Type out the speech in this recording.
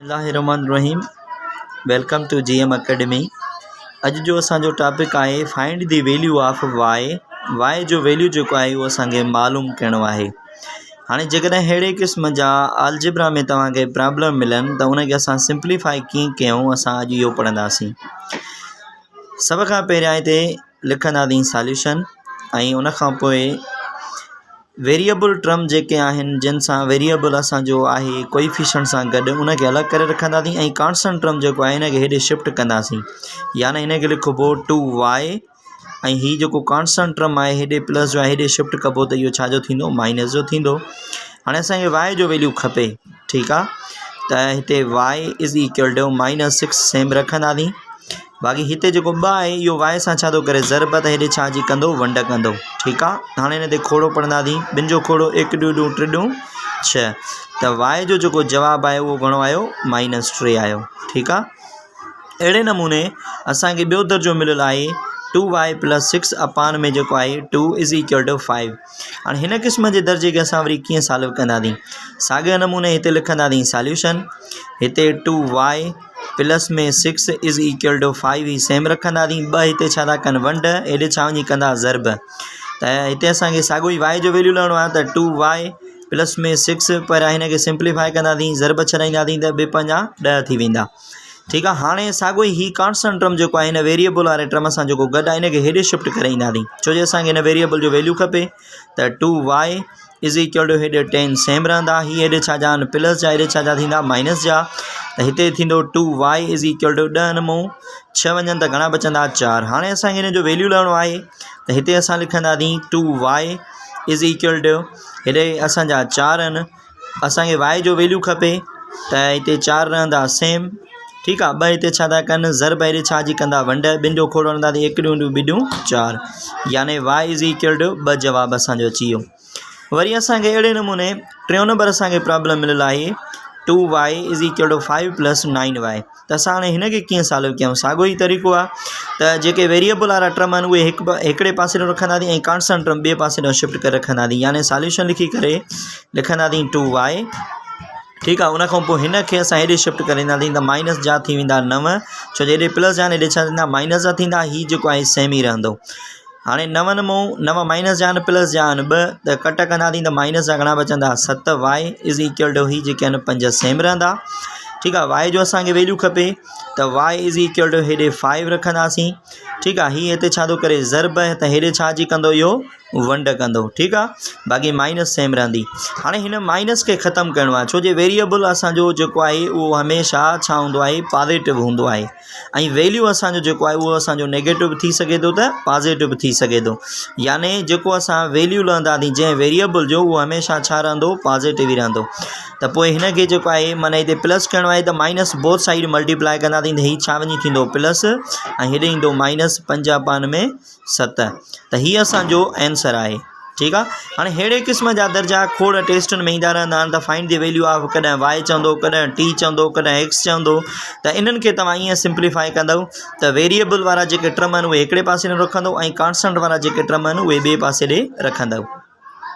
बिस्मिल्लाहिर्रहमानिर्रहीम। Welcome to GM academy. अज जो असांजो टॉपिक है find the value of y जो वैल्यू जो है वो असांखे मालूम करणो है। हाँ जैसे अड़े किस्म जा अलजेब्रा में तव्हांखे प्रॉब्लम मिलन तो उनके असां सिंप्लीफाई कीअं कयूं असां अज इहो पढ़ंदासीं। सब खां पहिरियां हिते लिखंदासीं सॉल्यूशन ऐं उन खां पोइ वेरिएबल टर्म जेके आहिनि जिन सां वेरिएबल असांजो आहे कोएफिशिएंट सां गॾु उनखे अलॻि करे रखंदासीं ऐं कांस्टेंट टर्म जेको आहे हिनखे हेॾे शिफ्ट कंदासीं। यानी हिनखे लिखिबो 2y ऐं हीउ जेको कांस्टेंट टर्म आहे हेॾे प्लस जो आहे हेॾे शिफ्ट कबो त इहो छा जो थींदो माइनस जो थींदो। हाणे असांखे y जो वैल्यू खपे, ठीकु आहे, त हिते y is equal to -6 same रखंदासीं। बाक़ी हिते जो 2 है यो y सां छा थो करे ज़रब त हेॾे छा जी कंदो वंड कंदो, ठीकु आहे। हाणे हिन ते खोड़ो पढ़ंदासीं, ॿिनि जो खोड़ो 1 2 2 3 2 6 त y जो जेको जवाबु आहे उहो घणो आयो -3 आयो, ठीकु आहे। अहिड़े नमूने असांखे ॿियो दर्जो मिलियल आहे 2y + 6 अपान में जेको आहे 2 इज़ इक्वल टू 5। हाणे हिन क़िस्म जे दर्जे खे असां वरी कीअं सॉल्व कंदासीं। साॻे नमूने हिते लिखंदासीं सॉल्यूशन। हिते 2y प्लस में 6 इज़ इक्वल टू 5 ही सेम रखंदासीं। ॿ हिते छा था कनि वंड, हेॾे छा वञी कंदा ज़रब। त हिते असांखे साॻियो ई y जो वैल्यू लहणो आहे त 2y प्लस में 6 पर हिनखे सिंप्लीफाई कंदासीं, ज़रब छॾाईंदासीं त 2 पंजा 10 थी वेंदा, ठीकु आहे। हाणे साॻियो ई ही कांस्टेंट टर्म जेको आहे हिन वेरिएबल वारे टर्म सां जेको गॾु आहे हिनखे हेॾे शिफ्ट करे ईंदासीं, छो जो असांखे हिन वेरिएबल जो वैल्यू खपे। त 2y इज़ इक्वल टू हेॾे 10 सेम रहंदा, हीअ हेॾे छा जा आहिनि प्लस जा, हेॾे छा जा थींदा माइनस जा। त हिते थींदो 2y इज़ इक्वल टू 10 नमूं 6 वञनि त घणा बचंदा 4। हाणे असांखे हिन जो वैल्यू लहणो आहे त हिते असां लिखंदासीं 2y इज़ इक्वल टू हेॾे असांजा 4 आहिनि, असांखे y जो वैल्यू खपे त हिते 4 रहंदा सेम, ठीकु आहे। 2 हिते छा था कनि ज़रब, हेॾे छा जी कंदा वंड, ॿिनि जो खोड़ो हणंदासीं 1 2 2 4 यानी y इज़ इक्वल टू 2 जवाबु असांजो अची वियो। वरी असांखे अहिड़े नमूने 3 नंबर असांखे प्रॉब्लम मिलियल आहे 2y is equal two 5 + 9y। त असां हाणे हिनखे कीअं सॉल्व कयूं। साॻियो ई तरीक़ो आहे त जेके वेरिएबल वारा टर्म आहिनि उहे हिकिड़े पासे ॾांहुं रखंदासीं ऐं कांस्टेंट टर्म ॿिए पासे ॾांहुं शिफ्ट करे रखंदासीं। यानी सॉल्यूशन लिखी करे लिखंदासीं 2y, ठीकु आहे। उन खां पोइ हिनखे असां हेॾे शिफ्ट करे ईंदासीं त माइनस जा थी वेंदा 9, छो जो हेॾे प्लस जा आहिनि हेॾे छा थींदा माइनस जा थींदा, हीउ जेको आहे सेम ई रहंदो। हाणे 9 नमूं 9 माइनस जा आहिनि प्लस जा आहिनि 2 त कट कंदासीं त माइनस जा घणा बचंदा 7y इज़ इक्वल टू ही जेके आहिनि 5 सेम रहंदा, ठीकु आहे। y जो असांखे वैल्यू खपे त y इज़ इक्वल टू हेॾे 5 रखंदासीं, ठीकु आहे। हीअ हिते छा थो करे ज़रब, त हेॾे छा जी कंदो इहो वंड कंदो, ठीकु आहे। बाक़ी माइनस सेम रहंदी। हाणे हिन माइनस खे ख़तमु करिणो आहे, छो जो वेरिएबल असांजो जेको आहे उहो हमेशह छा हूंदो आहे पॉज़िटिव हूंदो आहे ऐं वैल्यू असांजो जेको आहे उहो असांजो नेगेटिव बि थी सघे थो त पॉज़िटिव बि थी सघे थो। यानी जेको असां वैल्यू लहंदासीं जंहिं वेरिएबल जो उहो हमेशह छा रहंदो पॉज़िटिव ई रहंदो। त पोइ हिनखे जेको आहे माना हिते प्लस करिणो आहे त माइनस बोथ साइड मल्टीप्लाई कंदासीं त हीउ छा वञी थींदो प्लस ऐं हेॾे ईंदो -5/7। त हीअ असांजो आंसर आहे, ठीकु आहे। हाणे अहिड़े क़िस्म जा दर्जा खोड़ टेस्टुनि में ईंदा रहंदा आहिनि त फाइंड द वैल्यू ऑफ कॾहिं y चवंदो, कॾहिं t चवंदो, कॾहिं x चवंदो। त इन्हनि खे तव्हां ईअं सिंप्लीफाई कंदव त वेरिएबल वारा जेके टर्म आहिनि उहे हिकिड़े पासे ॾे रखंदव ऐं कांस्टेंट वारा जेके टर्म आहिनि उहे ॿिए पासे ॾे रखंदव।